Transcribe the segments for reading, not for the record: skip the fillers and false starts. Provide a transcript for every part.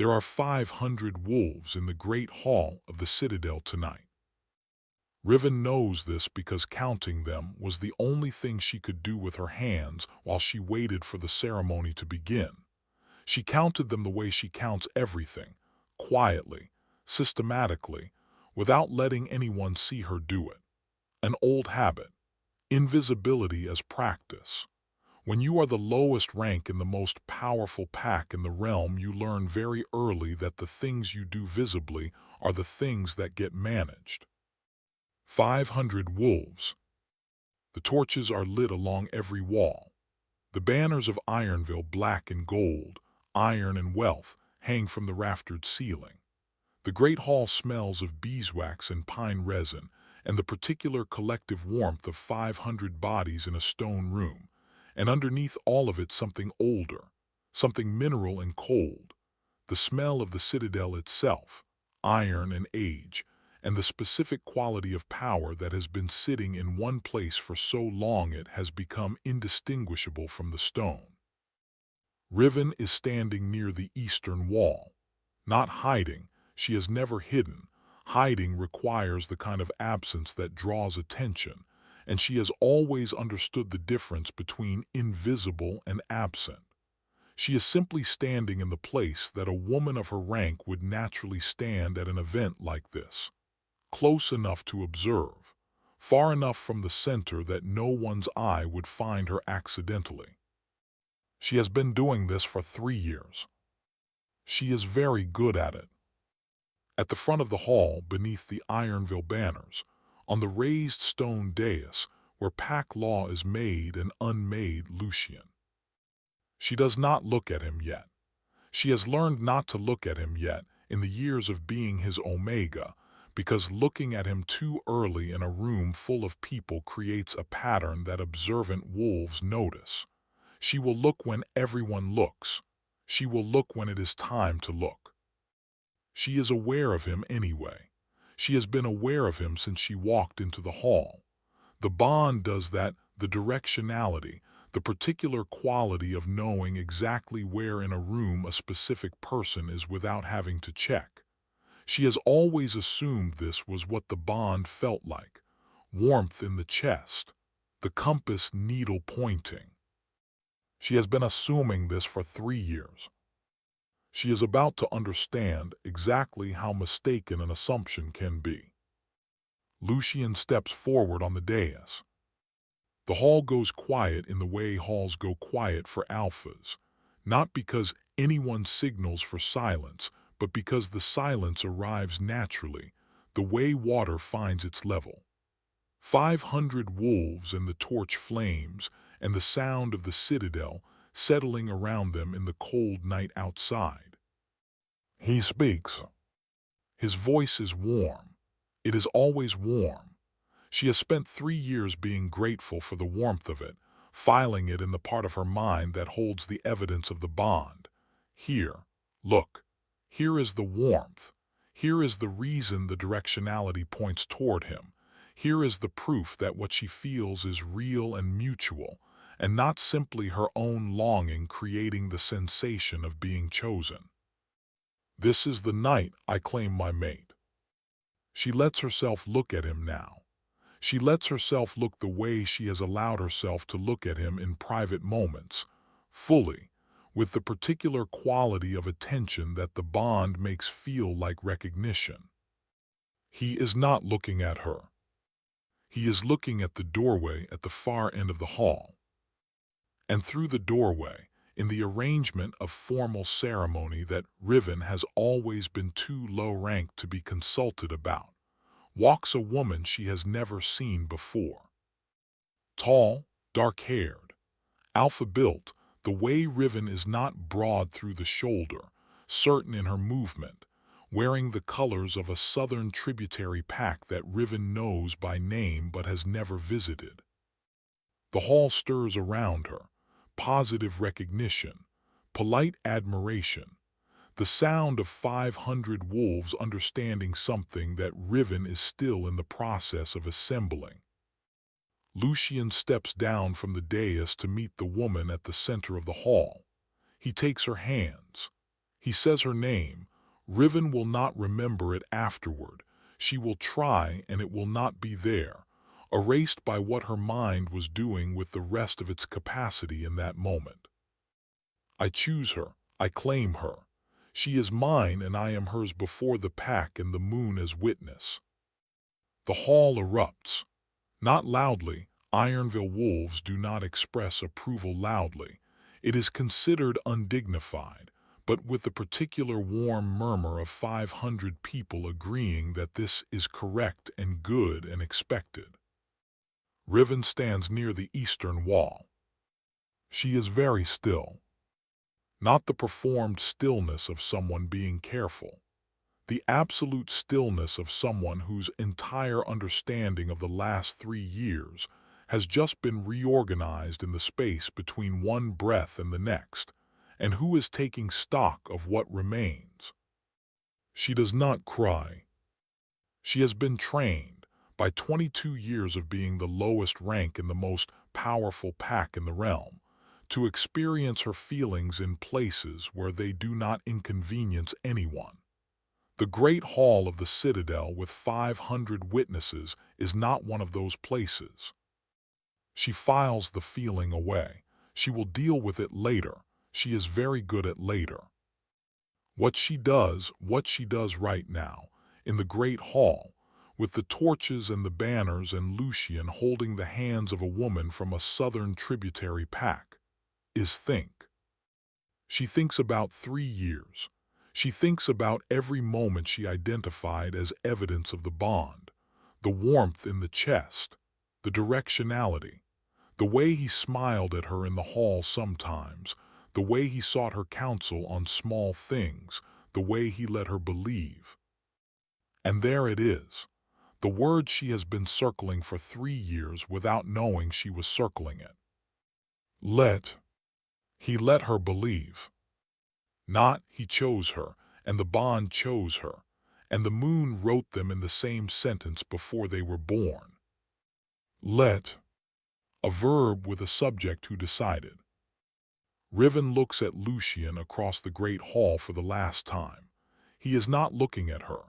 There are 500 wolves in the great hall of the Citadel tonight. Riven knows this because counting them was the only thing she could do with her hands while she waited for the ceremony to begin. She counted them the way she counts everything, quietly, systematically, without letting anyone see her do it. An old habit. Invisibility as practice. When you are the lowest rank in the most powerful pack in the realm, you learn very early that the things you do visibly are the things that get managed. 500 wolves. The torches are lit along every wall. The banners of Ironveil, black and gold, iron and wealth, hang from the raftered ceiling. The great hall smells of beeswax and pine resin, and the particular collective warmth of 500 bodies in a stone room, and underneath all of it something older, something mineral and cold, the smell of the citadel itself, iron and age, and the specific quality of power that has been sitting in one place for so long it has become indistinguishable from the stone. Riven is standing near the eastern wall, not hiding. She has never hidden. Hiding requires the kind of absence that draws attention, and she has always understood the difference between invisible and absent. She is simply standing in the place that a woman of her rank would naturally stand at an event like this, close enough to observe, far enough from the center that no one's eye would find her accidentally. She has been doing this for 3 years. She is very good at it. At the front of the hall, beneath the Ironveil banners, on the raised stone dais where pack law is made and unmade Lucian. She does not look at him yet. She has learned not to look at him yet in the years of being his Omega, because looking at him too early in a room full of people creates a pattern that observant wolves notice. She will look when everyone looks. She will look when it is time to look. She is aware of him anyway. She has been aware of him since she walked into the hall. The bond does that, the directionality, the particular quality of knowing exactly where in a room a specific person is without having to check. She has always assumed this was what the bond felt like. Warmth in the chest, the compass needle pointing. She has been assuming this for 3 years. She is about to understand exactly how mistaken an assumption can be. Lucian steps forward on the dais. The hall goes quiet in the way halls go quiet for alphas, not because anyone signals for silence, but because the silence arrives naturally, the way water finds its level. 500 wolves and the torch flames, and the sound of the citadel settling around them in the cold night outside. He speaks. His voice is warm. It is always warm. She has spent 3 years being grateful for the warmth of it, filing it in the part of her mind that holds the evidence of the bond. Here, look, here is the warmth. Here is the reason the directionality points toward him. Here is the proof that what she feels is real and mutual, and not simply her own longing creating the sensation of being chosen. This is the night I claim my mate. She lets herself look at him now. She lets herself look the way she has allowed herself to look at him in private moments, fully, with the particular quality of attention that the bond makes feel like recognition. He is not looking at her. He is looking at the doorway at the far end of the hall. And through the doorway, in the arrangement of formal ceremony that Riven has always been too low ranked to be consulted about, walks a woman she has never seen before. Tall, dark-haired, alpha-built, the way Riven is not broad through the shoulder, certain in her movement, wearing the colors of a southern tributary pack that Riven knows by name but has never visited. The hall stirs around her, positive recognition, polite admiration, the sound of 500 wolves understanding something that Riven is still in the process of assembling. Lucian steps down from the dais to meet the woman at the center of the hall. He takes her hands. He says her name. Riven will not remember it afterward. She will try and it will not be there, erased by what her mind was doing with the rest of its capacity in that moment. I choose her. I claim her. She is mine and I am hers before the pack and the moon as witness. The hall erupts. Not loudly. Ironveil wolves do not express approval loudly. It is considered undignified, but with the particular warm murmur of 500 people agreeing that this is correct and good and expected. Riven stands near the eastern wall. She is very still. Not the performed stillness of someone being careful. The absolute stillness of someone whose entire understanding of the last 3 years has just been reorganized in the space between one breath and the next, and who is taking stock of what remains. She does not cry. She has been trained, by 22 years of being the lowest rank in the most powerful pack in the realm, to experience her feelings in places where they do not inconvenience anyone. The great hall of the Citadel with 500 witnesses is not one of those places. She files the feeling away. She will deal with it later. She is very good at later. What she does right now, in the great hall, with the torches and the banners and Lucian holding the hands of a woman from a southern tributary pack, is think. She thinks about 3 years. She thinks about every moment she identified as evidence of the bond, the warmth in the chest, the directionality, the way he smiled at her in the hall sometimes, the way he sought her counsel on small things, the way he let her believe. And there it is, the word she has been circling for 3 years without knowing she was circling it. Let. He let her believe. Not he chose her, and the bond chose her, and the moon wrote them in the same sentence before they were born. Let. A verb with a subject who decided. Riven looks at Lucian across the great hall for the last time. He is not looking at her.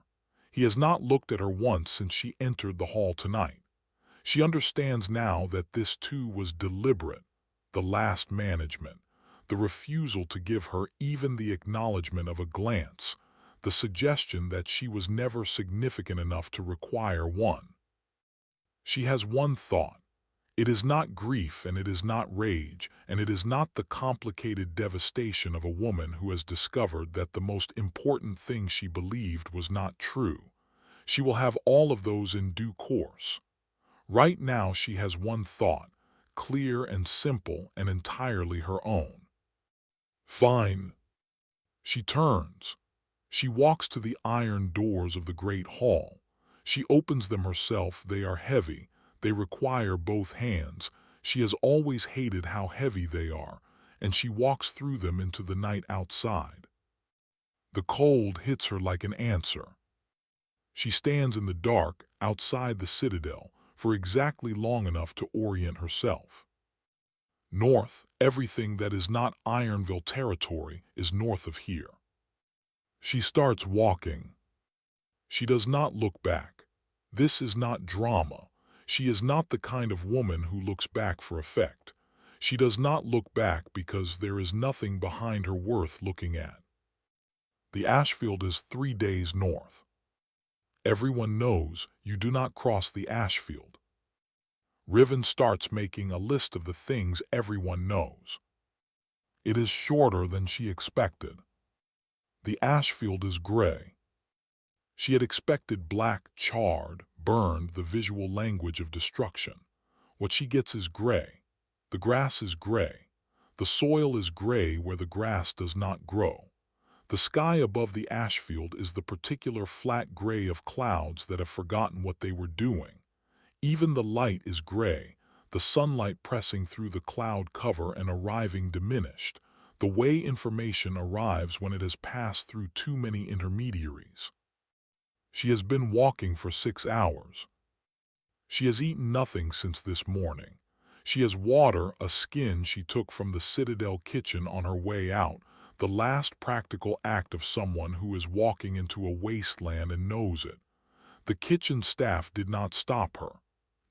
He has not looked at her once since she entered the hall tonight. She understands now that this too was deliberate, the last management, the refusal to give her even the acknowledgement of a glance, the suggestion that she was never significant enough to require one. She has one thought. It is not grief and it is not rage, and it is not the complicated devastation of a woman who has discovered that the most important thing she believed was not true. She will have all of those in due course. Right now she has one thought, clear and simple and entirely her own. Fine. She turns. She walks to the iron doors of the great hall. She opens them herself. They are heavy. They require both hands. She has always hated how heavy they are, and she walks through them into the night outside. The cold hits her like an answer. She stands in the dark outside the Citadel for exactly long enough to orient herself. North, everything that is not Ironveil territory is north of here. She starts walking. She does not look back. This is not drama. She is not the kind of woman who looks back for effect. She does not look back because there is nothing behind her worth looking at. The Ashfield is 3 days north. Everyone knows you do not cross the Ashfield. Riven starts making a list of the things everyone knows. It is shorter than she expected. The Ashfield is gray. She had expected black, charred, burned, the visual language of destruction. What she gets is gray. The grass is gray. The soil is gray where the grass does not grow. The sky above the Ashfield is the particular flat gray of clouds that have forgotten what they were doing. Even the light is gray, the sunlight pressing through the cloud cover and arriving diminished, the way information arrives when it has passed through too many intermediaries. She has been walking for 6 hours. She has eaten nothing since this morning. She has water, a skin she took from the Citadel kitchen on her way out, the last practical act of someone who is walking into a wasteland and knows it. The kitchen staff did not stop her.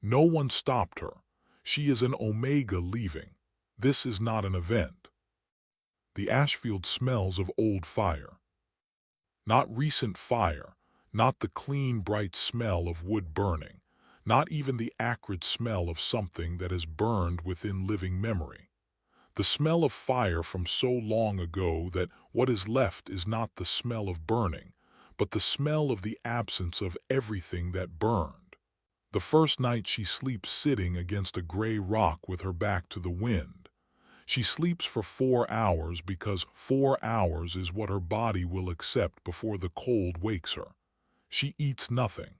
No one stopped her. She is an Omega leaving. This is not an event. The Ashfield smells of old fire. Not recent fire, not the clean, bright smell of wood burning, not even the acrid smell of something that has burned within living memory. The smell of fire from so long ago that what is left is not the smell of burning, but the smell of the absence of everything that burned. The first night she sleeps sitting against a gray rock with her back to the wind. She sleeps for 4 hours because 4 hours is what her body will accept before the cold wakes her. She eats nothing.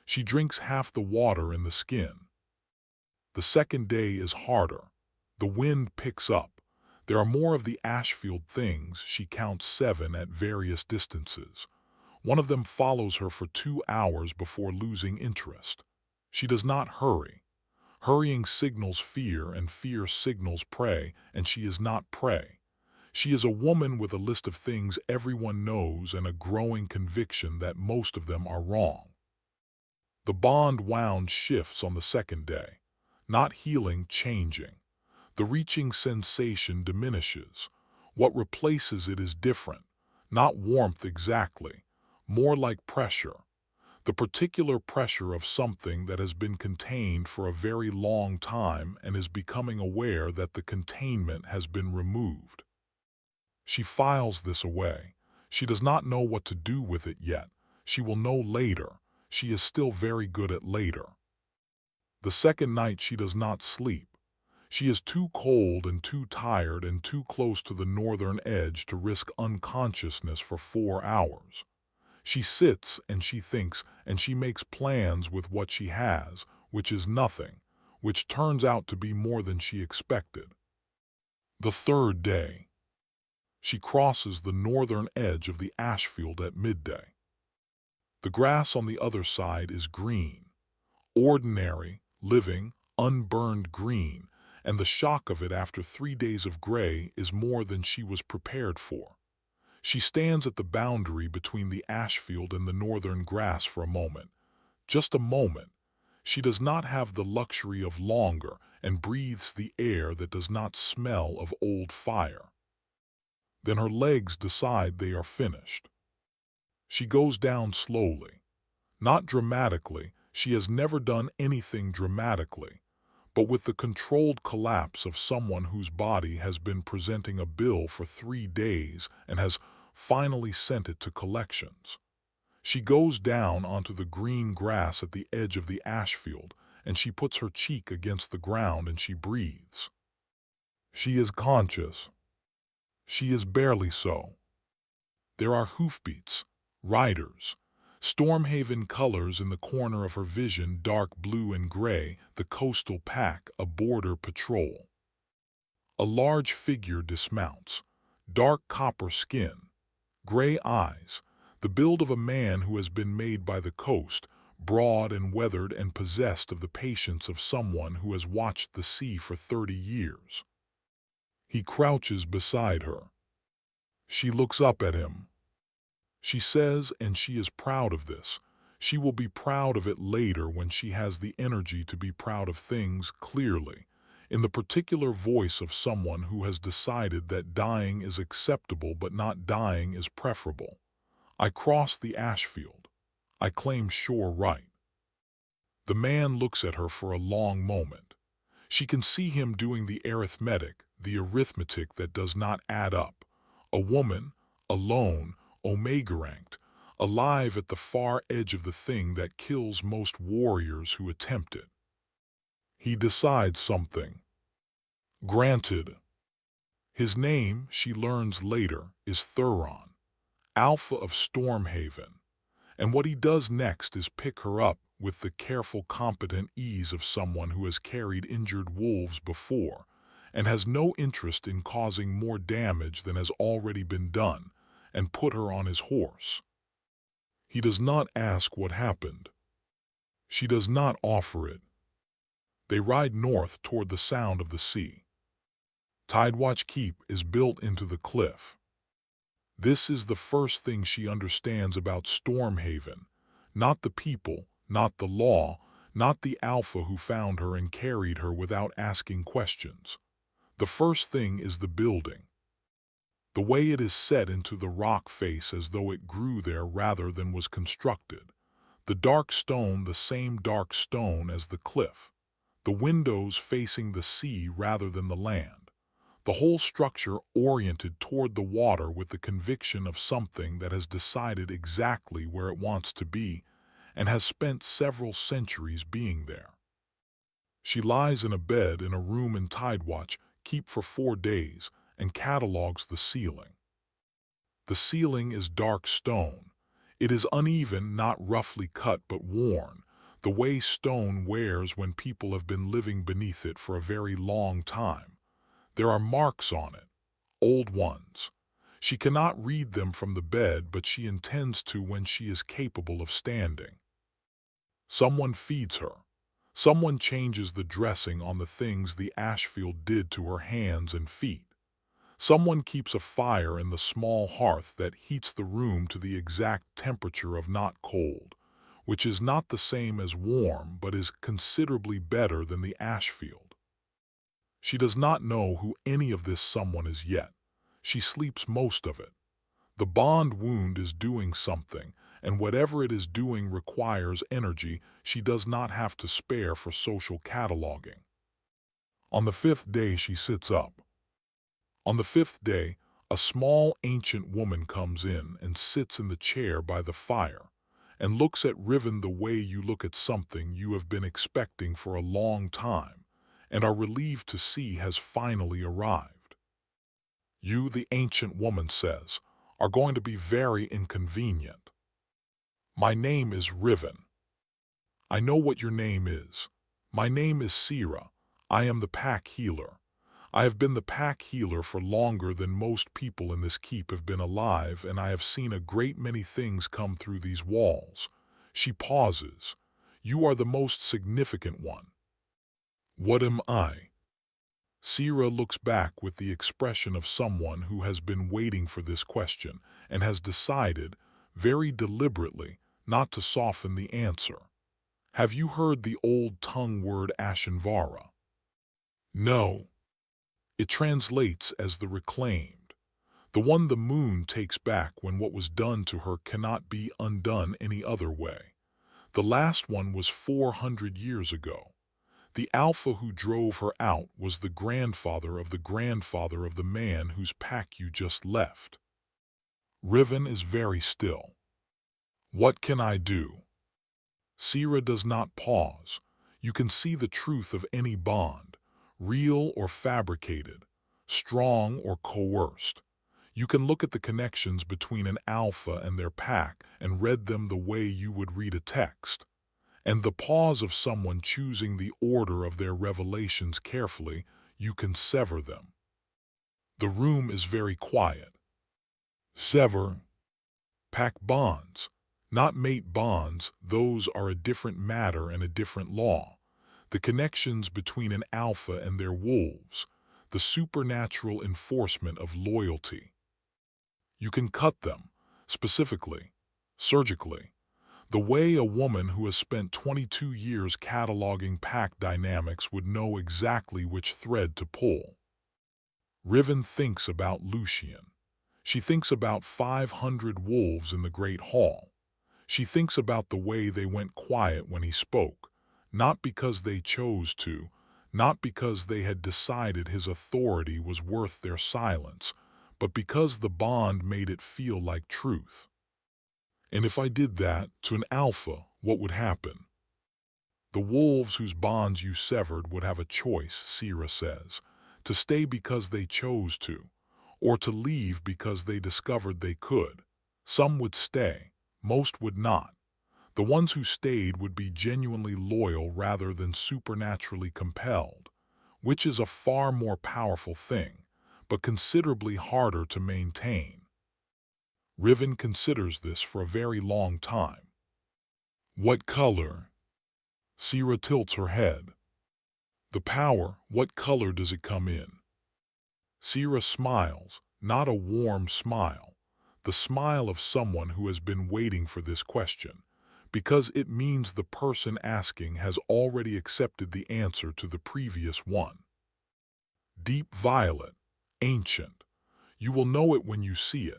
She drinks half the water in the skin. The second day is harder. The wind picks up. There are more of the Ashfield things. She counts 7 at various distances. One of them follows her for 2 hours before losing interest. She does not hurry. Hurrying signals fear, and fear signals prey, and she is not prey. She is a woman with a list of things everyone knows and a growing conviction that most of them are wrong. The bond wound shifts on the second day. Not healing, changing. The reaching sensation diminishes. What replaces it is different. Not warmth exactly. More like pressure. The particular pressure of something that has been contained for a very long time and is becoming aware that the containment has been removed. She files this away. She does not know what to do with it yet. She will know later. She is still very good at later. The second night she does not sleep. She is too cold and too tired and too close to the northern edge to risk unconsciousness for 4 hours. She sits and she thinks and she makes plans with what she has, which is nothing, which turns out to be more than she expected. The third day. She crosses the northern edge of the Ashfield at midday. The grass on the other side is green. Ordinary, living, unburned green, and the shock of it after 3 days of gray is more than she was prepared for. She stands at the boundary between the Ashfield and the northern grass for a moment. Just a moment. She does not have the luxury of longer and breathes the air that does not smell of old fire. Then her legs decide they are finished. She goes down slowly. Not dramatically. She has never done anything dramatically, but with the controlled collapse of someone whose body has been presenting a bill for 3 days and has finally sent it to collections. She goes down onto the green grass at the edge of the Ashfield, and she puts her cheek against the ground and she breathes. She is conscious. She is barely so. There are hoofbeats, riders. Stormhaven colors in the corner of her vision, dark blue and gray, the coastal pack, a border patrol. A large figure dismounts. Dark copper skin, gray eyes, the build of a man who has been made by the coast, broad and weathered and possessed of the patience of someone who has watched the sea for 30 years. He crouches beside her. She looks up at him. She says, and she is proud of this, she will be proud of it later when she has the energy to be proud of things clearly, in the particular voice of someone who has decided that dying is acceptable but not dying is preferable. I cross the Ashfield. I claim shore right. The man looks at her for a long moment. She can see him doing the arithmetic that does not add up. A woman, alone, omega-ranked, alive at the far edge of the thing that kills most warriors who attempt it. He decides something. Granted. His name, she learns later, is Thuron, Alpha of Stormhaven. And what he does next is pick her up with the careful, competent ease of someone who has carried injured wolves before and has no interest in causing more damage than has already been done, and put her on his horse. He does not ask what happened. She does not offer it. They ride north toward the sound of the sea. Tidewatch Keep is built into the cliff. This is the first thing she understands about Stormhaven. Not the people, not the law, not the Alpha who found her and carried her without asking questions. The first thing is the building. The way it is set into the rock face as though it grew there rather than was constructed. The dark stone the same dark stone as the cliff. The windows facing the sea rather than the land. The whole structure oriented toward the water with the conviction of something that has decided exactly where it wants to be and has spent several centuries being there. She lies in a bed in a room in Tidewatch, keep for 4 days, and catalogues the ceiling. The ceiling is dark stone. It is uneven, not roughly cut but worn, the way stone wears when people have been living beneath it for a very long time. There are marks on it, old ones. She cannot read them from the bed, but she intends to when she is capable of standing. Someone feeds her. Someone changes the dressing on the things the Ashfield did to her hands and feet. Someone keeps a fire in the small hearth that heats the room to the exact temperature of not cold, which is not the same as warm but is considerably better than the Ashfield. She does not know who any of this someone is yet. She sleeps most of it. The bond wound is doing something, and whatever it is doing requires energy she does not have to spare for social cataloging. On the 5th day she sits up. On the 5th day, a small ancient woman comes in and sits in the chair by the fire, and looks at Riven the way you look at something you have been expecting for a long time, and are relieved to see has finally arrived. You, the ancient woman says, are going to be very inconvenient. My name is Riven. I know what your name is. My name is Sira. I am the pack healer. I have been the pack healer for longer than most people in this keep have been alive, and I have seen a great many things come through these walls. She pauses. You are the most significant one. What am I? Sira looks back with the expression of someone who has been waiting for this question and has decided, very deliberately, not to soften the answer. Have you heard the old tongue word Ashenvara? No. It translates as the reclaimed, the one the moon takes back when what was done to her cannot be undone any other way. The last one was 400 years ago. The Alpha who drove her out was the grandfather of the man whose pack you just left. Riven is very still. What can I do? Sira does not pause. You can see the truth of any bond, real or fabricated, strong or coerced. You can look at the connections between an Alpha and their pack and read them the way you would read a text. And the pause of someone choosing the order of their revelations carefully, you can sever them. The room is very quiet. Sever. Pack bonds. Not mate bonds, those are a different matter and a different law. The connections between an Alpha and their wolves, the supernatural enforcement of loyalty. You can cut them, specifically, surgically, the way a woman who has spent 22 years cataloging pack dynamics would know exactly which thread to pull. Riven thinks about Lucian. She thinks about 500 wolves in the Great Hall. She thinks about the way they went quiet when he spoke, not because they chose to, not because they had decided his authority was worth their silence, but because the bond made it feel like truth. And if I did that to an Alpha, what would happen? The wolves whose bonds you severed would have a choice, Sira says, to stay because they chose to, or to leave because they discovered they could. Some would stay, most would not. The ones who stayed would be genuinely loyal rather than supernaturally compelled, which is a far more powerful thing, but considerably harder to maintain. Riven considers this for a very long time. What color? Sira tilts her head. The power, what color does it come in? Sira smiles, not a warm smile. the smile of someone who has been waiting for this question, because it means the person asking has already accepted the answer to the previous one. Deep violet, ancient. You will know it when you see it.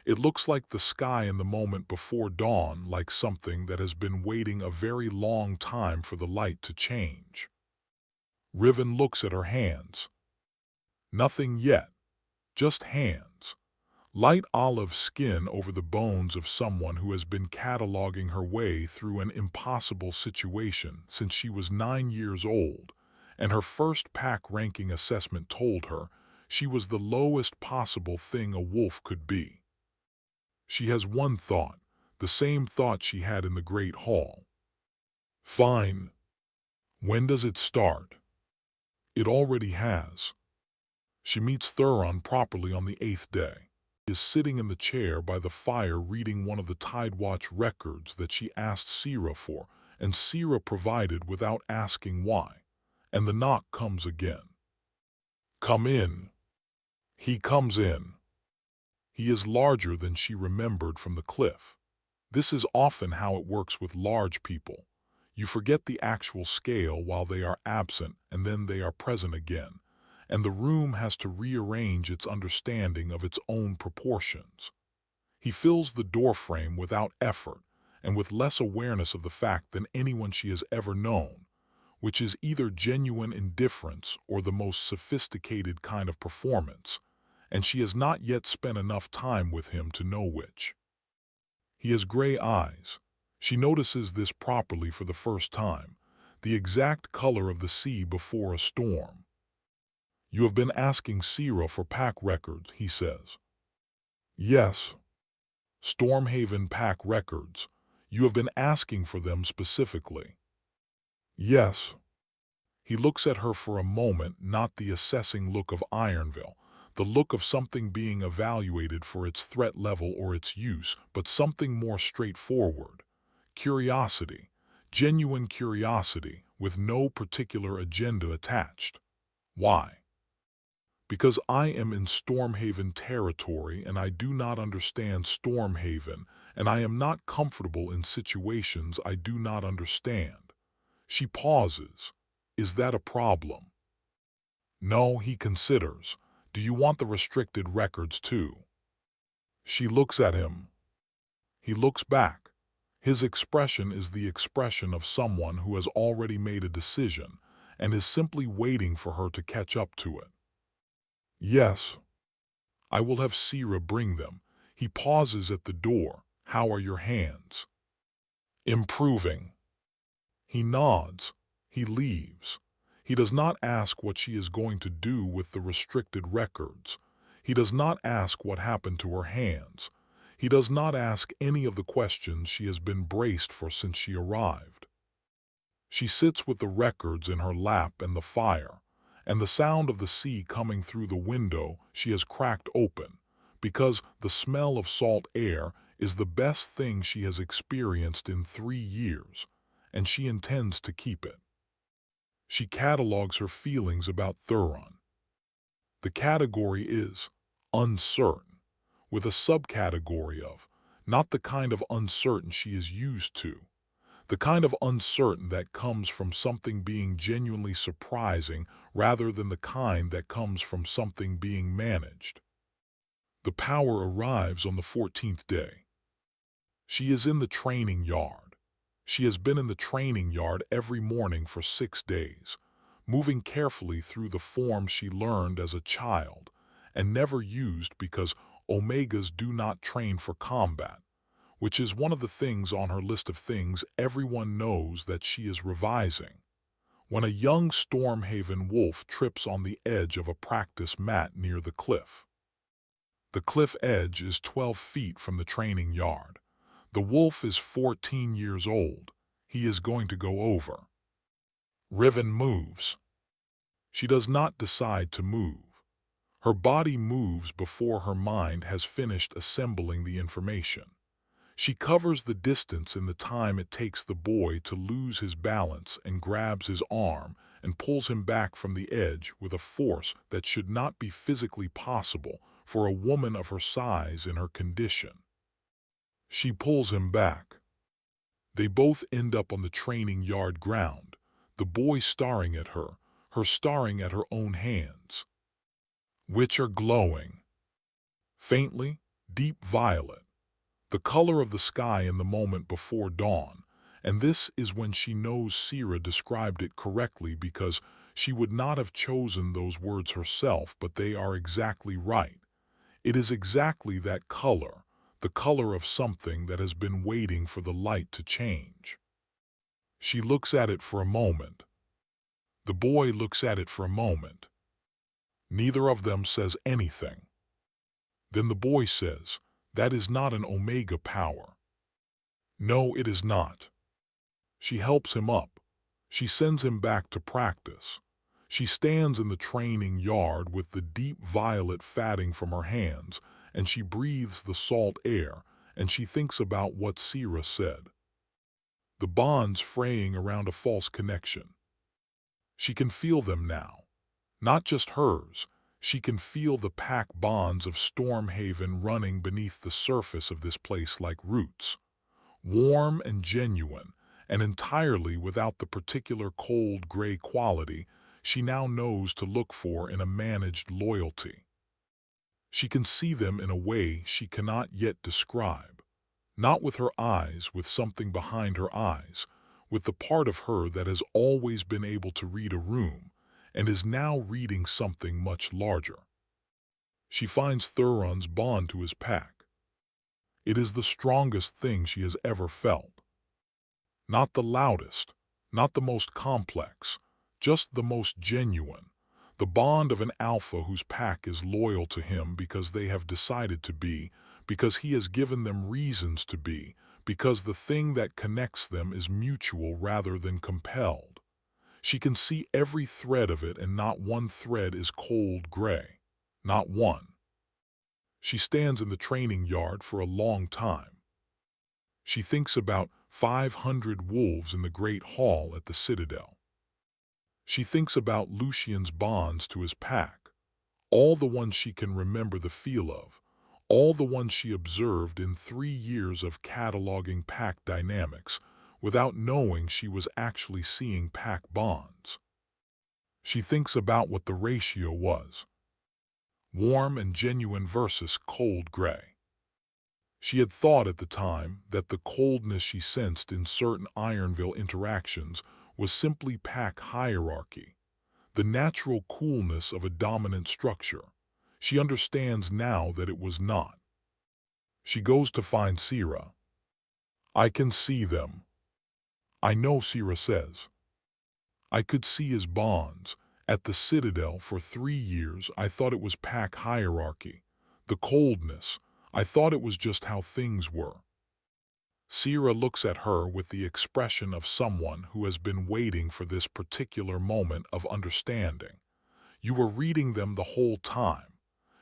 It looks like the sky in the moment before dawn, like something that has been waiting a very long time for the light to change. Riven looks at her hands. Nothing yet, just hands. Light olive skin over the bones of someone who has been cataloging her way through an impossible situation since she was 9 years old, and her first pack ranking assessment told her she was the lowest possible thing a wolf could be. She has one thought, the same thought she had in the Great Hall. Fine. When does it start? It already has. She meets Thuron properly on the 8th day. He is sitting in the chair by the fire reading one of the Tidewatch records that she asked Sira for, and Sira provided without asking why. And the knock comes again. Come in. He comes in. He is larger than she remembered from the cliff. This is often how it works with large people. You forget the actual scale while they are absent, and then they are present again, and the room has to rearrange its understanding of its own proportions. He fills the doorframe without effort, and with less awareness of the fact than anyone she has ever known, which is either genuine indifference or the most sophisticated kind of performance, and she has not yet spent enough time with him to know which. He has gray eyes. She notices this properly for the first time, the exact color of the sea before a storm. You have been asking Sira for pack records, he says. Yes. Stormhaven pack records. You have been asking for them specifically. Yes. He looks at her for a moment, not the assessing look of Ironveil, the look of something being evaluated for its threat level or its use, but something more straightforward. Curiosity, genuine curiosity, with no particular agenda attached. Why? Because I am in Stormhaven territory and I do not understand Stormhaven, and I am not comfortable in situations I do not understand. She pauses. Is that a problem? No, he considers. Do you want the restricted records too? She looks at him. He looks back. His expression is the expression of someone who has already made a decision and is simply waiting for her to catch up to it. Yes. I will have Sira bring them. He pauses at the door. How are your hands? Improving. He nods. He leaves. He does not ask what she is going to do with the restricted records. He does not ask what happened to her hands. He does not ask any of the questions she has been braced for since she arrived. She sits with the records in her lap and the fire, and the sound of the sea coming through the window she has cracked open, because the smell of salt air is the best thing she has experienced in 3 years, and she intends to keep it. She catalogues her feelings about Thuron. The category is uncertain, with a subcategory of not the kind of uncertain she is used to, the kind of uncertain that comes from something being genuinely surprising rather than the kind that comes from something being managed. The power arrives on the 14th day. She is in the training yard. She has been in the training yard every morning for 6 days, moving carefully through the forms she learned as a child and never used because Omegas do not train for combat, which is one of the things on her list of things everyone knows that she is revising. When a young Stormhaven wolf trips on the edge of a practice mat near the cliff. The cliff edge is 12 feet from the training yard. The wolf is 14 years old. He is going to go over. Riven moves. She does not decide to move. Her body moves before her mind has finished assembling the information. She covers the distance in the time it takes the boy to lose his balance and grabs his arm and pulls him back from the edge with a force that should not be physically possible for a woman of her size and her condition. She pulls him back. They both end up on the training yard ground, the boy staring at her, her staring at her own hands, which are glowing. Faintly, deep violet, the color of the sky in the moment before dawn, and this is when she knows Sira described it correctly because she would not have chosen those words herself, but they are exactly right. It is exactly that color, the color of something that has been waiting for the light to change. She looks at it for a moment. The boy looks at it for a moment. Neither of them says anything. Then the boy says, "That is not an Omega power." "No, it is not." She helps him up. She sends him back to practice. She stands in the training yard with the deep violet fatting from her hands, and she breathes the salt air, and she thinks about what Sira said. The bonds fraying around a false connection. She can feel them now. Not just hers. She can feel the pack bonds of Stormhaven running beneath the surface of this place like roots. Warm and genuine, and entirely without the particular cold gray quality she now knows to look for in a managed loyalty. She can see them in a way she cannot yet describe. Not with her eyes, with something behind her eyes, with the part of her that has always been able to read a room, and is now reading something much larger. She finds Thuron's bond to his pack. It is the strongest thing she has ever felt. Not the loudest, not the most complex, just the most genuine. The bond of an alpha whose pack is loyal to him because they have decided to be, because he has given them reasons to be, because the thing that connects them is mutual rather than compelled. She can see every thread of it, and not one thread is cold gray. Not one. She stands in the training yard for a long time. She thinks about 500 wolves in the great hall at the Citadel. She thinks about Lucian's bonds to his pack, all the ones she can remember the feel of, all the ones she observed in 3 years of cataloging pack dynamics without knowing she was actually seeing pack bonds. She thinks about what the ratio was. Warm and genuine versus cold gray. She had thought at the time that the coldness she sensed in certain Ironveil interactions was simply pack hierarchy, the natural coolness of a dominant structure. She understands now that it was not. She goes to find Sira. "I can see them." "I know," Sira says. "I could see his bonds. At the Citadel for 3 years I thought it was pack hierarchy. The coldness, I thought it was just how things were." Sira looks at her with the expression of someone who has been waiting for this particular moment of understanding. You were reading them the whole time.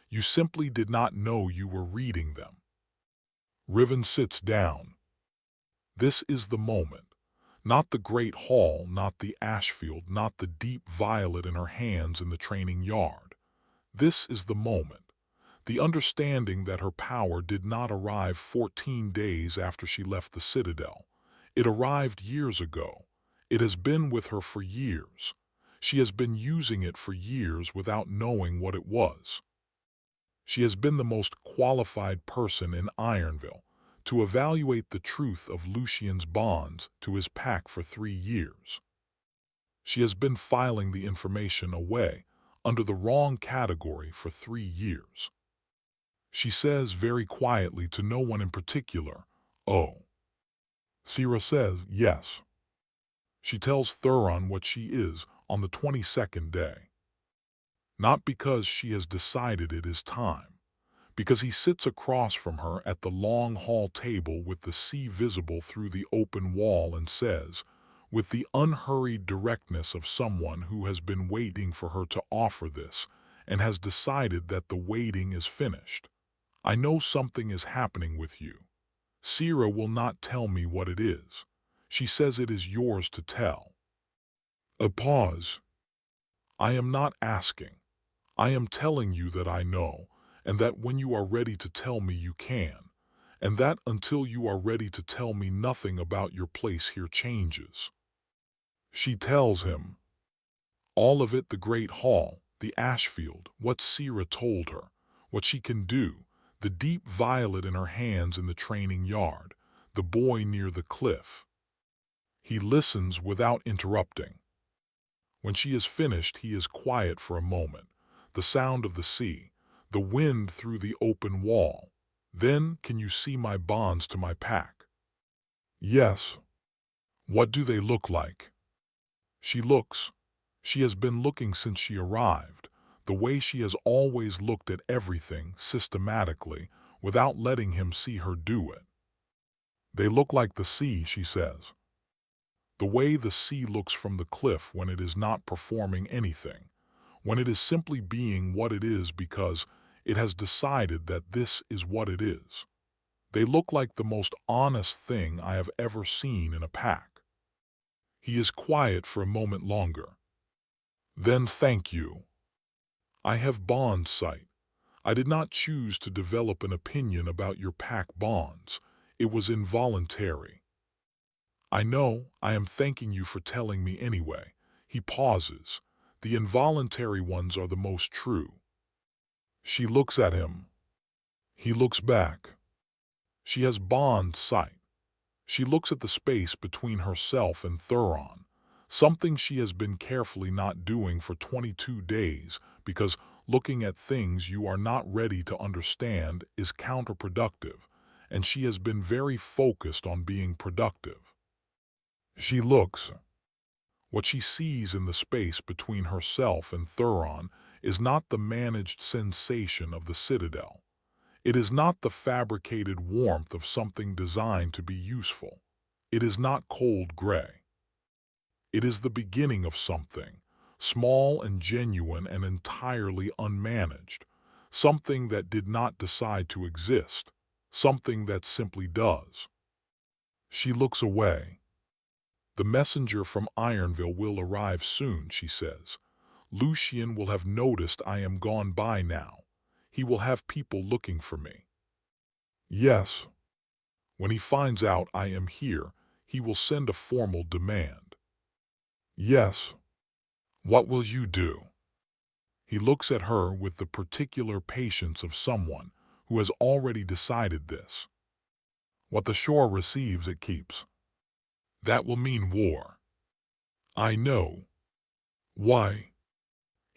You simply did not know you were reading them. Riven sits down. This is the moment. Not the great hall, not the Ashfield, not the deep violet in her hands in the training yard. This is the moment. The understanding that her power did not arrive 14 days after she left the Citadel. It arrived years ago. It has been with her for years. She has been using it for years without knowing what it was. She has been the most qualified person in Ironveil to evaluate the truth of Lucian's bonds to his pack for 3 years. She has been filing the information away under the wrong category for 3 years. She says very quietly to no one in particular, "Oh." Sira says, "Yes." She tells Thuron what she is on the 22nd day. Not because she has decided it is time, because he sits across from her at the long hall table with the sea visible through the open wall and says, with the unhurried directness of someone who has been waiting for her to offer this and has decided that the waiting is finished, "I know something is happening with you. Sira will not tell me what it is. She says it is yours to tell." A pause. "I am not asking. I am telling you that I know, and that when you are ready to tell me you can, and that until you are ready to tell me nothing about your place here changes. She tells him all of it, the great hall, the Ashfield, what Sierra told her, what she can do, the deep violet in her hands in the training yard, the boy near the cliff. He listens without interrupting. When she is finished, he is quiet for a moment, the sound of the sea, the wind through the open wall. Then, can you see my bonds to my pack? Yes. What do they look like? She looks. She has been looking since she arrived, the way she has always looked at everything systematically, without letting him see her do it. They look like the sea, she says. The way the sea looks from the cliff when it is not performing anything, when it is simply being what it is because it has decided that this is what it is. They look like the most honest thing I have ever seen in a pack. He is quiet for a moment longer. Then thank you. I have bond sight. I did not choose to develop an opinion about your pack bonds. It was involuntary. I know, I am thanking you for telling me anyway. He pauses. The involuntary ones are the most true. She looks at him. He looks back. She has bond sight. She looks at the space between herself and Thuron, something she has been carefully not doing for 22 days because looking at things you are not ready to understand is counterproductive, and she has been very focused on being productive. She looks. What she sees in the space between herself and Thuron is not the managed sensation of the Citadel. It is not the fabricated warmth of something designed to be useful. It is not cold gray. It is the beginning of something, small and genuine and entirely unmanaged, something that did not decide to exist, something that simply does. She looks away. The messenger from Ironveil will arrive soon, she says. Lucian will have noticed I am gone by now. He will have people looking for me. Yes. When he finds out I am here, he will send a formal demand. Yes. What will you do? He looks at her with the particular patience of someone who has already decided this. What the shore receives it keeps. That will mean war. I know. Why?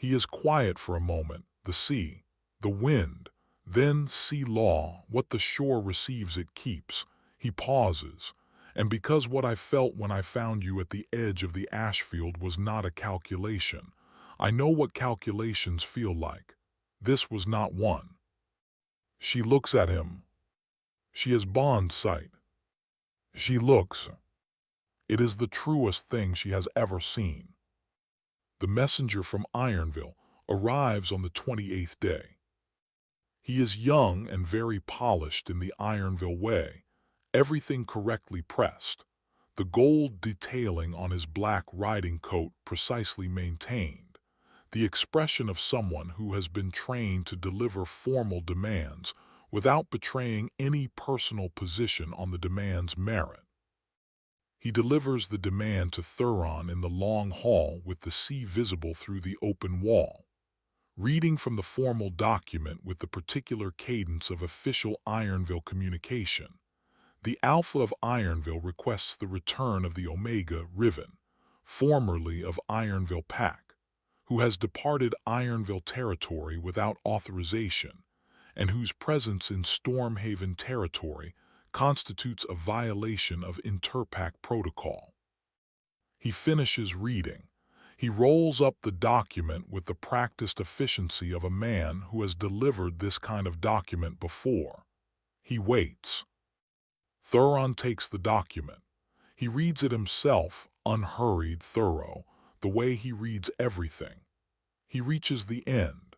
He is quiet for a moment, the sea, the wind, then sea law, what the shore receives it keeps. He pauses, and because what I felt when I found you at the edge of the Ashfield was not a calculation, I know what calculations feel like. This was not one. She looks at him. She has bond sight. She looks. It is the truest thing she has ever seen. The messenger from Ironveil arrives on the 28th day. He is young and very polished in the Ironveil way, everything correctly pressed, the gold detailing on his black riding coat precisely maintained, the expression of someone who has been trained to deliver formal demands without betraying any personal position on the demand's merit. He delivers the demand to Thuron in the long hall with the sea visible through the open wall, reading from the formal document with the particular cadence of official Ironveil communication. The Alpha of Ironveil requests the return of the Omega, Riven, formerly of Ironveil Pack, who has departed Ironveil territory without authorization, and whose presence in Stormhaven territory constitutes a violation of Interpack protocol. He finishes reading. He rolls up the document with the practiced efficiency of a man who has delivered this kind of document before. He waits. Thuron takes the document. He reads it himself, unhurried, thorough, the way he reads everything. He reaches the end.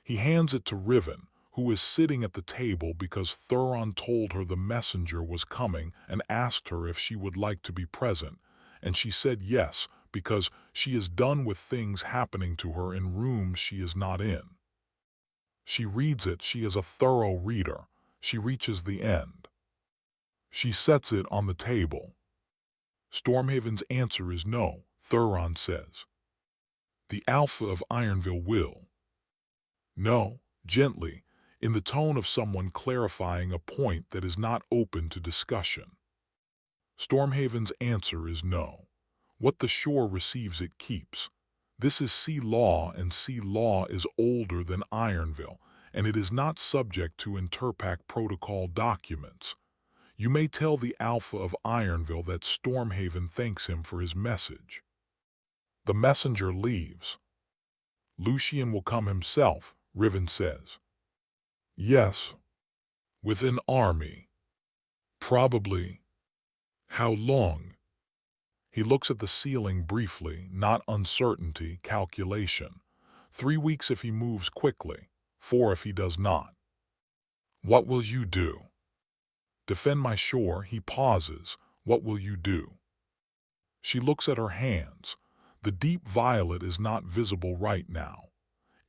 He hands it to Riven, who is sitting at the table because Thuron told her the messenger was coming and asked her if she would like to be present, and she said yes because she is done with things happening to her in rooms she is not in. She reads it. She is a thorough reader. She reaches the end. She sets it on the table. Stormhaven's answer is no, Thuron says. The Alpha of Ironveil will. No, gently, in the tone of someone clarifying a point that is not open to discussion. Stormhaven's answer is no. What the shore receives it keeps. This is sea law, and sea law is older than Ironveil, and it is not subject to Interpact Protocol documents. You may tell the Alpha of Ironveil that Stormhaven thanks him for his message. The messenger leaves. Lucian will come himself, Riven says. Yes. With an army. Probably. How long? He looks at the ceiling briefly, not uncertainty, calculation. 3 weeks if he moves quickly, 4 if he does not. What will you do? Defend my shore. He pauses. What will you do? She looks at her hands. The deep violet is not visible right now.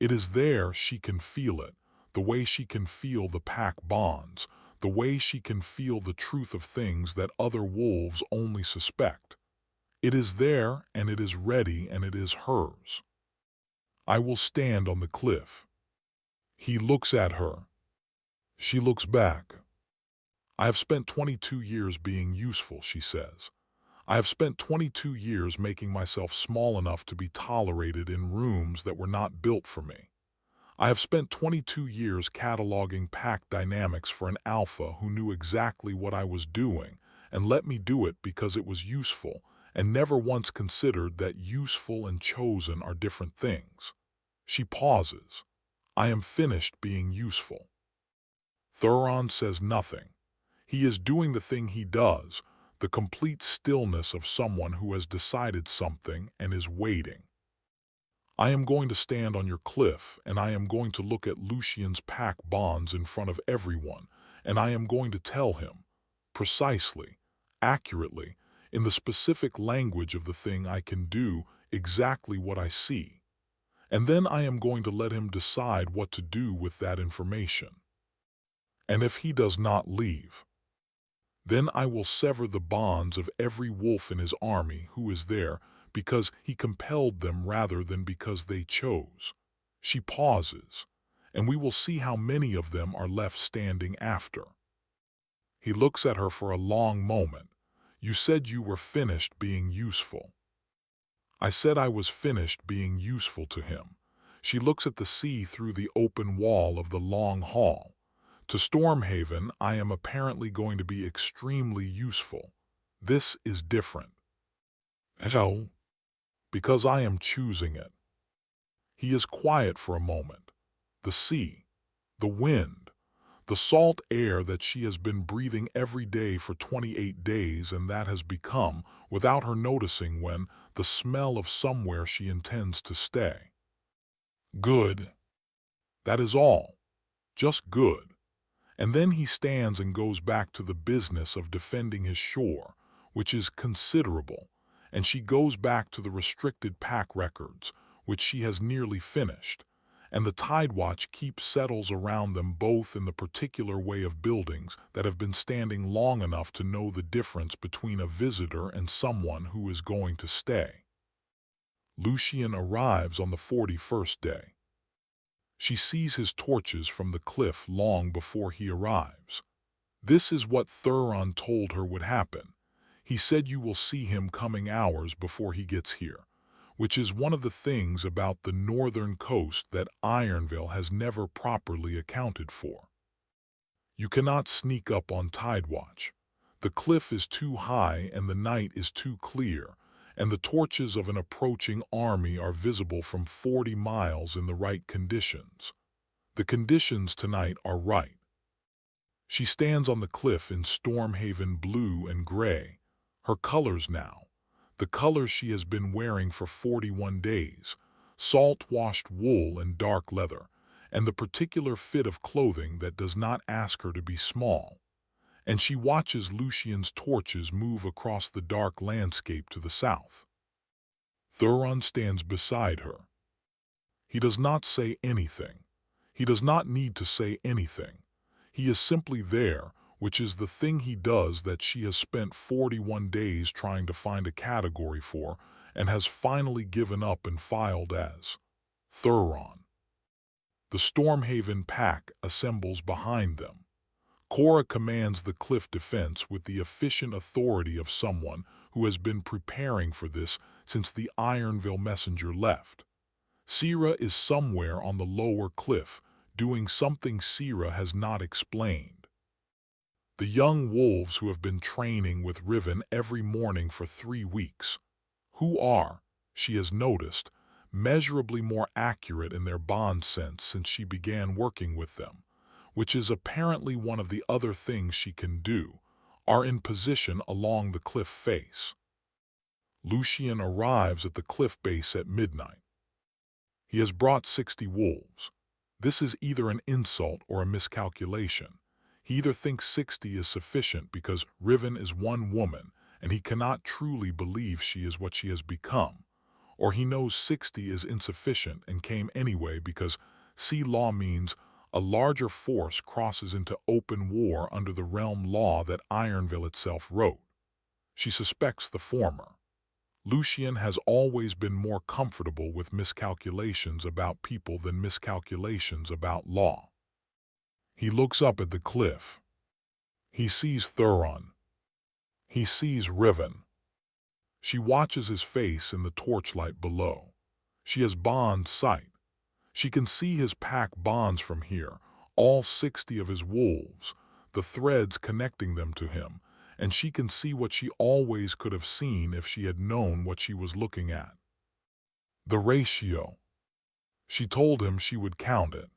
It is there. She can feel it, the way she can feel the pack bonds, the way she can feel the truth of things that other wolves only suspect. It is there, and it is ready, and it is hers. I will stand on the cliff. He looks at her. She looks back. I have spent 22 years being useful, she says. I have spent 22 years making myself small enough to be tolerated in rooms that were not built for me. I have spent 22 years cataloging pack dynamics for an alpha who knew exactly what I was doing and let me do it because it was useful, and never once considered that useful and chosen are different things. She pauses. I am finished being useful. Thuron says nothing. He is doing the thing he does, the complete stillness of someone who has decided something and is waiting. I am going to stand on your cliff, and I am going to look at Lucian's pack bonds in front of everyone, and I am going to tell him, precisely, accurately, in the specific language of the thing I can do, exactly what I see. And then I am going to let him decide what to do with that information. And if he does not leave, then I will sever the bonds of every wolf in his army who is there, because he compelled them rather than because they chose. She pauses, and we will see how many of them are left standing after. He looks at her for a long moment. You said you were finished being useful. I said I was finished being useful to him. She looks at the sea through the open wall of the long hall. To Stormhaven, I am apparently going to be extremely useful. This is different. So, because I am choosing it. He is quiet for a moment. The sea, the wind, the salt air that she has been breathing every day for 28 days, and that has become, without her noticing when, the smell of somewhere she intends to stay. Good. That is all. Just good. And then he stands and goes back to the business of defending his shore, which is considerable, and she goes back to the restricted pack records, which she has nearly finished, and the Tidewatch keeps settles around them both in the particular way of buildings that have been standing long enough to know the difference between a visitor and someone who is going to stay. Lucian arrives on the 41st day. She sees his torches from the cliff long before he arrives. This is what Thuron told her would happen. He said you will see him coming hours before he gets here, which is one of the things about the northern coast that Ironveil has never properly accounted for. You cannot sneak up on Tidewatch. The cliff is too high and the night is too clear, and the torches of an approaching army are visible from 40 miles in the right conditions. The conditions tonight are right. She stands on the cliff in Stormhaven blue and gray, her colors now, the colors she has been wearing for 41 days, salt-washed wool and dark leather, and the particular fit of clothing that does not ask her to be small. And she watches Lucian's torches move across the dark landscape to the south. Thuron stands beside her. He does not say anything. He does not need to say anything. He is simply there, which is the thing he does that she has spent 41 days trying to find a category for and has finally given up and filed as Thuron. The Stormhaven pack assembles behind them. Cora commands the cliff defense with the efficient authority of someone who has been preparing for this since the Ironveil messenger left. Sira is somewhere on the lower cliff, doing something Sira has not explained. The young wolves who have been training with Riven every morning for 3 weeks, who are, she has noticed, measurably more accurate in their bond sense since she began working with them, which is apparently one of the other things she can do, are in position along the cliff face. Lucian arrives at the cliff base at midnight. He has brought 60 wolves. This is either an insult or a miscalculation. He either thinks 60 is sufficient because Riven is one woman and he cannot truly believe she is what she has become, or he knows 60 is insufficient and came anyway because sea law means a larger force crosses into open war under the realm law that Ironveil itself wrote. She suspects the former. Lucian has always been more comfortable with miscalculations about people than miscalculations about law. He looks up at the cliff. He sees Thuron. He sees Riven. She watches his face in the torchlight below. She has bond sight. She can see his pack bonds from here, all 60 of his wolves, the threads connecting them to him, and she can see what she always could have seen if she had known what she was looking at. The ratio. She told him she would count it.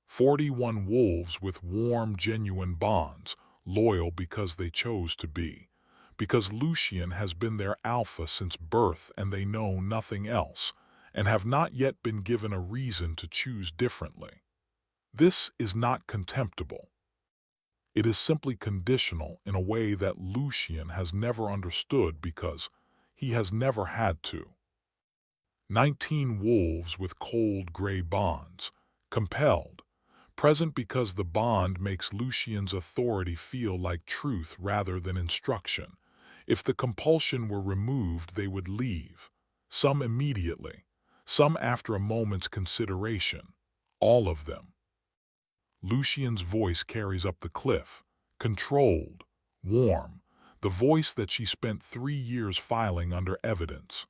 41 wolves with warm, genuine bonds, loyal because they chose to be. Because Lucian has been their alpha since birth and they know nothing else, and have not yet been given a reason to choose differently. This is not contemptible. It is simply conditional in a way that Lucian has never understood because he has never had to. 19 wolves with cold gray bonds, compelled, present because the bond makes Lucian's authority feel like truth rather than instruction. If the compulsion were removed, they would leave, some immediately, some after a moment's consideration, all of them. Lucian's voice carries up the cliff, controlled, warm, the voice that she spent 3 years filing under evidence.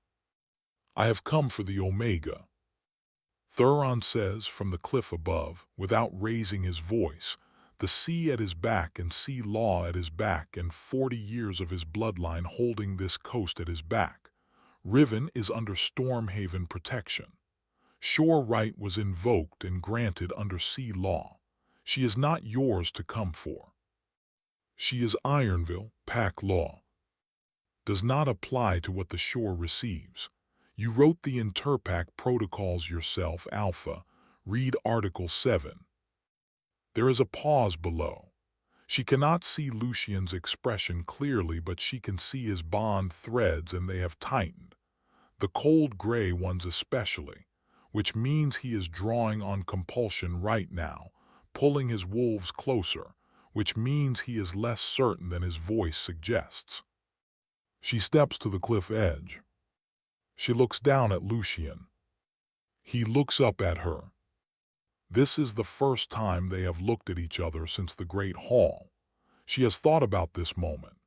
I have come for the Omega. Thuron says from the cliff above, without raising his voice, the sea at his back and sea law at his back and 40 years of his bloodline holding this coast at his back. Riven is under Stormhaven protection. Shore right was invoked and granted under sea law. She is not yours to come for. She is Ironveil, pack law. Does not apply to what the shore receives. You wrote the Interpack protocols yourself, Alpha. Read Article 7. There is a pause below. She cannot see Lucian's expression clearly, but she can see his bond threads and they have tightened. The cold gray ones especially, which means he is drawing on compulsion right now, pulling his wolves closer, which means he is less certain than his voice suggests. She steps to the cliff edge. She looks down at Lucian. He looks up at her. This is the first time they have looked at each other since the Great Hall. She has thought about this moment.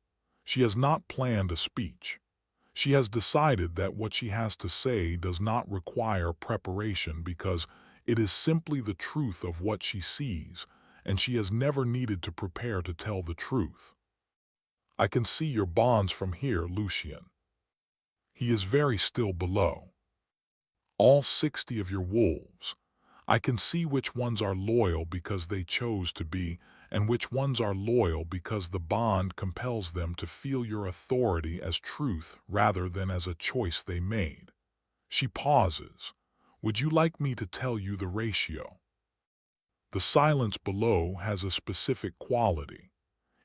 She has not planned a speech. She has decided that what she has to say does not require preparation because it is simply the truth of what she sees, and she has never needed to prepare to tell the truth. I can see your bonds from here, Lucian. He is very still below. All 60 of your wolves. I can see which ones are loyal because they chose to be, and which ones are loyal because the bond compels them to feel your authority as truth rather than as a choice they made. She pauses. Would you like me to tell you the ratio? The silence below has a specific quality.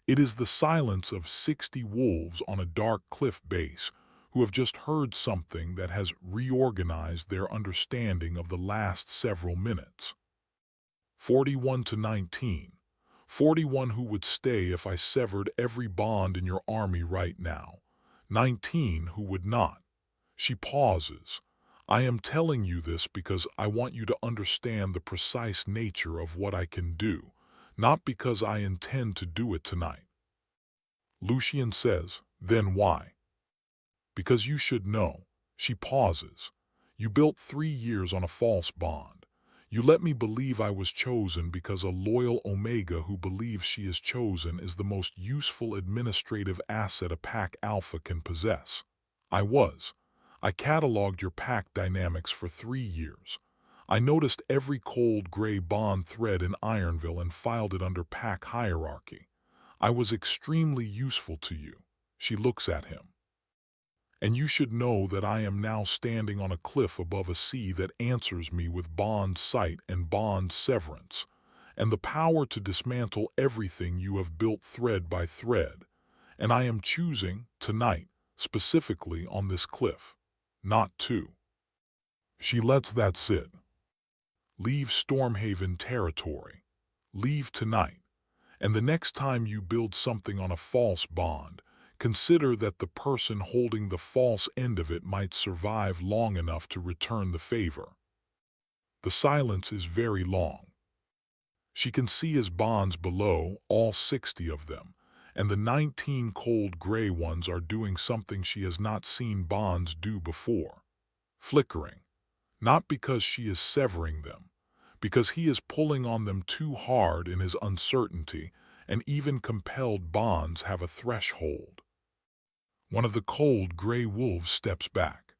It is the silence of 60 wolves on a dark cliff base who have just heard something that has reorganized their understanding of the last several minutes. 41 to 19. 41 who would stay if I severed every bond in your army right now. 19 who would not. She pauses. I am telling you this because I want you to understand the precise nature of what I can do, not because I intend to do it tonight. Lucian says, then why? Because you should know. She pauses. You built 3 years on a false bond. You let me believe I was chosen because a loyal Omega who believes she is chosen is the most useful administrative asset a pack Alpha can possess. I was. I cataloged your pack dynamics for 3 years. I noticed every cold gray bond thread in Ironveil and filed it under pack hierarchy. I was extremely useful to you. She looks at him. And you should know that I am now standing on a cliff above a sea that answers me with bond sight and bond severance, and the power to dismantle everything you have built thread by thread. And I am choosing, tonight, specifically on this cliff, not to. She lets that sit. Leave Stormhaven territory. Leave tonight. And the next time you build something on a false bond, consider that the person holding the false end of it might survive long enough to return the favor. The silence is very long. She can see his bonds below, all 60 of them, and the 19 cold gray ones are doing something she has not seen bonds do before. Flickering. Not because she is severing them, because he is pulling on them too hard in his uncertainty, and even compelled bonds have a threshold. One of the cold gray wolves steps back.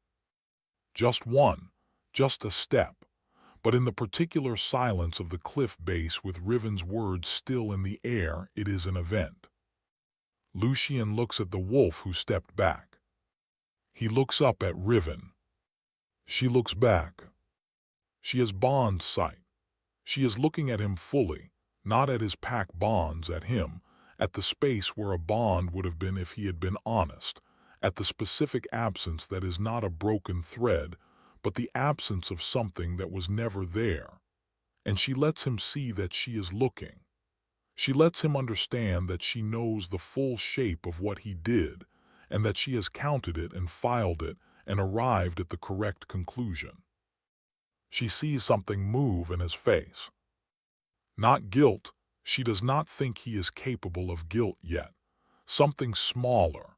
Just one, just a step, but in the particular silence of the cliff base with Riven's words still in the air, it is an event. Lucian looks at the wolf who stepped back. He looks up at Riven. She looks back. She has bond sight. She is looking at him fully, not at his pack bonds, at him, at the space where a bond would have been if he had been honest, at the specific absence that is not a broken thread, but the absence of something that was never there. And she lets him see that she is looking. She lets him understand that she knows the full shape of what he did, and that she has counted it and filed it and arrived at the correct conclusion. She sees something move in his face. Not guilt. She does not think he is capable of guilt yet. Something smaller.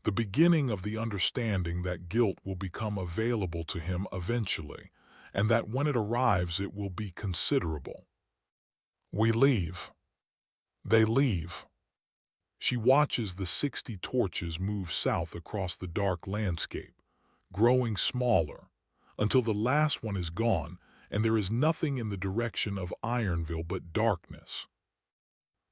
The beginning of the understanding that guilt will become available to him eventually, and that when it arrives it will be considerable. We leave. They leave. She watches the 60 torches move south across the dark landscape, growing smaller, until the last one is gone and there is nothing in the direction of Ironveil but darkness.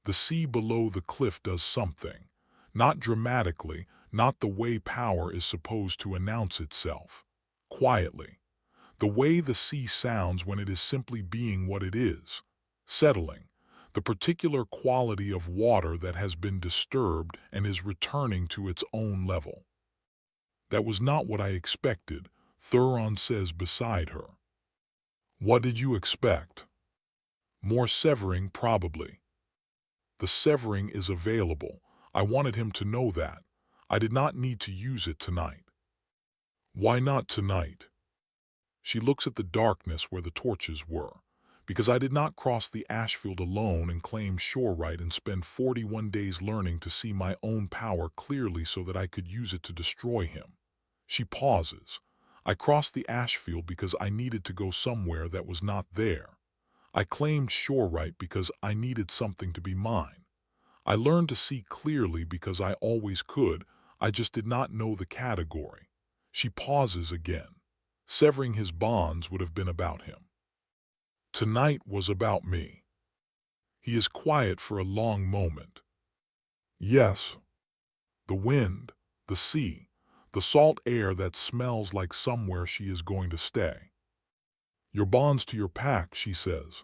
The sea below the cliff does something, not dramatically, not the way power is supposed to announce itself. Quietly. The way the sea sounds when it is simply being what it is. Settling. The particular quality of water that has been disturbed and is returning to its own level. That was not what I expected, Thuron says beside her. What did you expect? More severing, probably. The severing is available. I wanted him to know that. I did not need to use it tonight. Why not tonight? She looks at the darkness where the torches were. Because I did not cross the Ashfield alone and claim shore right and spend 41 days learning to see my own power clearly so that I could use it to destroy him. She pauses. I crossed the Ashfield because I needed to go somewhere that was not there. I claimed shore right because I needed something to be mine. I learned to see clearly because I always could, I just did not know the category. She pauses again. Severing his bonds would have been about him. Tonight was about me. He is quiet for a long moment. Yes. The wind, the sea, the salt air that smells like somewhere she is going to stay. Your bonds to your pack, she says.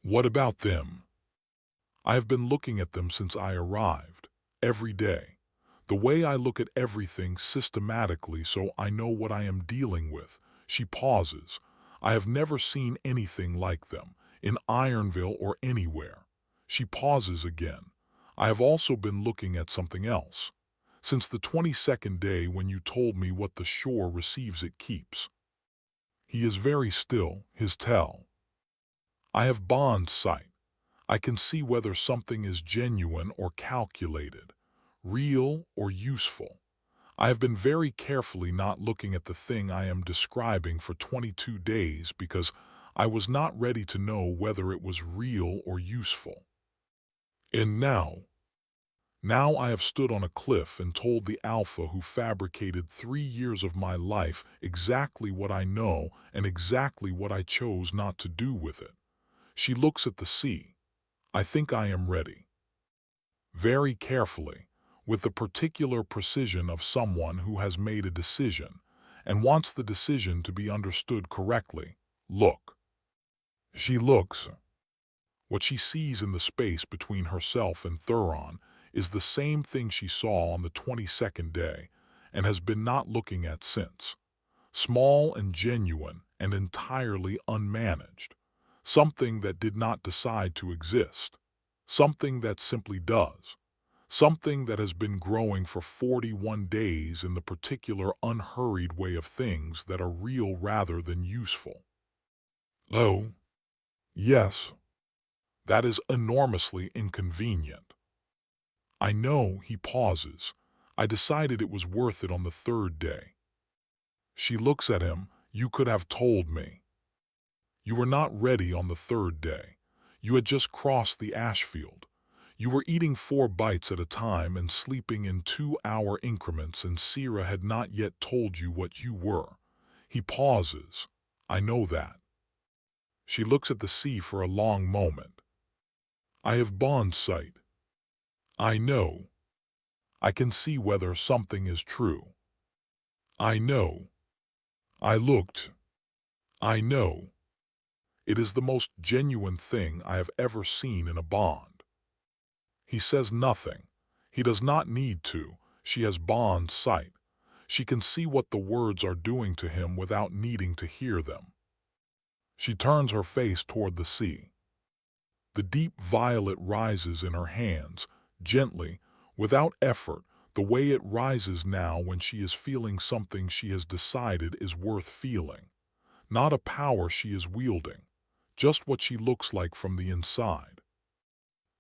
What about them? I have been looking at them since I arrived, every day. The way I look at everything systematically so I know what I am dealing with. She pauses. I have never seen anything like them. in Ironveil or anywhere. She pauses again. I have also been looking at something else. Since the 22nd day when you told me what the shore receives it keeps. He is very still, his tell. I have bond sight. I can see whether something is genuine or calculated, real or useful. I have been very carefully not looking at the thing I am describing for 22 days because I was not ready to know whether it was real or useful. And now I have stood on a cliff and told the Alpha who fabricated 3 years of my life exactly what I know and exactly what I chose not to do with it. She looks at the sea. I think I am ready. Very carefully, with the particular precision of someone who has made a decision and wants the decision to be understood correctly. Look. She looks. What she sees in the space between herself and Thuron is the same thing she saw on the 22nd day and has been not looking at since. Small and genuine and entirely unmanaged. Something that did not decide to exist. Something that simply does. Something that has been growing for 41 days in the particular unhurried way of things that are real rather than useful. Oh, yes, that is enormously inconvenient. I know, he pauses. I decided it was worth it on the 3rd day. She looks at him. You could have told me. You were not ready on the 3rd day. You had just crossed the Ashfield. You were eating 4 bites at a time and sleeping in 2-hour increments, and Sira had not yet told you what you were. He pauses. I know that. She looks at the sea for a long moment. I have bond sight. I know. I can see whether something is true. I know. I looked. I know. It is the most genuine thing I have ever seen in a bond. He says nothing. He does not need to. She has bond sight. She can see what the words are doing to him without needing to hear them. She turns her face toward the sea. The deep violet rises in her hands, gently, without effort, the way it rises now when she is feeling something she has decided is worth feeling. Not a power she is wielding, just what she looks like from the inside.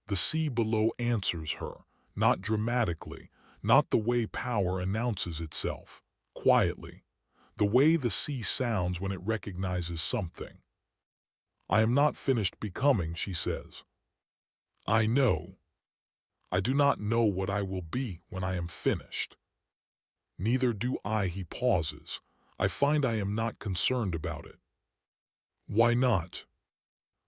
The sea below answers her, not dramatically, not the way power announces itself, quietly, the way the sea sounds when it recognizes something. I am not finished becoming, she says. I know. I do not know what I will be when I am finished. Neither do I, he pauses. I find I am not concerned about it. Why not?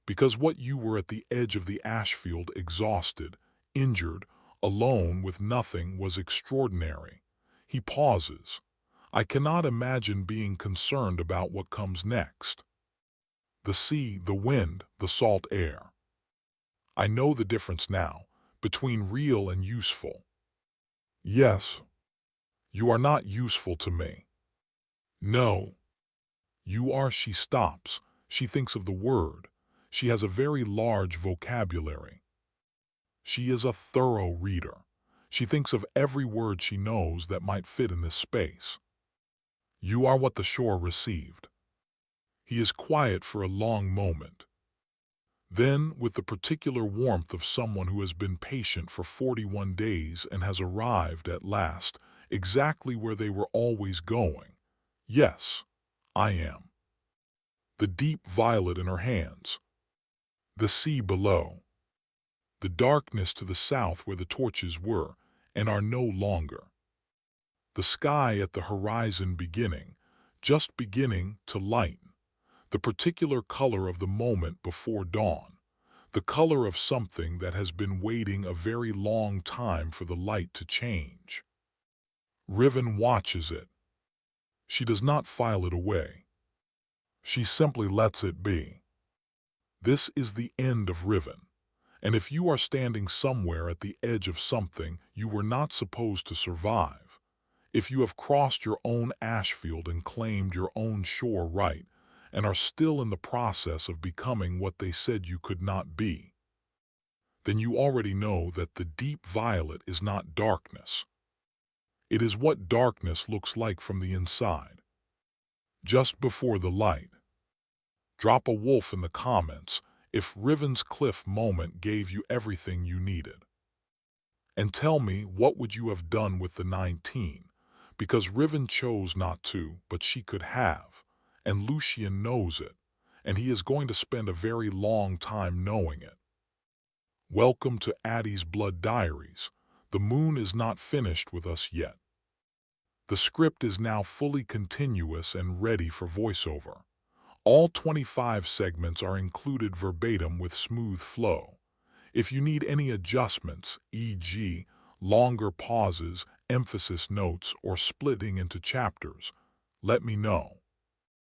Because what you were at the edge of the Ashfield, exhausted, injured, alone with nothing, was extraordinary. He pauses. I cannot imagine being concerned about what comes next. The sea, the wind, the salt air. I know the difference now, between real and useful. Yes, you are not useful to me. No, you are. She stops. She thinks of the word. She has a very large vocabulary. She is a thorough reader. She thinks of every word she knows that might fit in this space. You are what the shore received. He is quiet for a long moment. Then, with the particular warmth of someone who has been patient for 41 days and has arrived at last exactly where they were always going. Yes, I am. The deep violet in her hands. The sea below. The darkness to the south where the torches were and are no longer. The sky at the horizon beginning, just beginning to lighten. The particular color of the moment before dawn. The color of something that has been waiting a very long time for the light to change. Riven watches it. She does not file it away. She simply lets it be. This is the end of Riven. And if you are standing somewhere at the edge of something you were not supposed to survive, if you have crossed your own Ashfield and claimed your own shore right, and are still in the process of becoming what they said you could not be, then you already know that the deep violet is not darkness. It is what darkness looks like from the inside. Just before the light. Drop a wolf in the comments if Riven's cliff moment gave you everything you needed. And tell me, what would you have done with the 19? Because Riven chose not to, but she could have. And Lucian knows it, and he is going to spend a very long time knowing it. Welcome to Addie's Blood Diaries. The moon is not finished with us yet. The script is now fully continuous and ready for voiceover. All 25 segments are included verbatim with smooth flow. If you need any adjustments, e.g., longer pauses, emphasis notes, or splitting into chapters, let me know.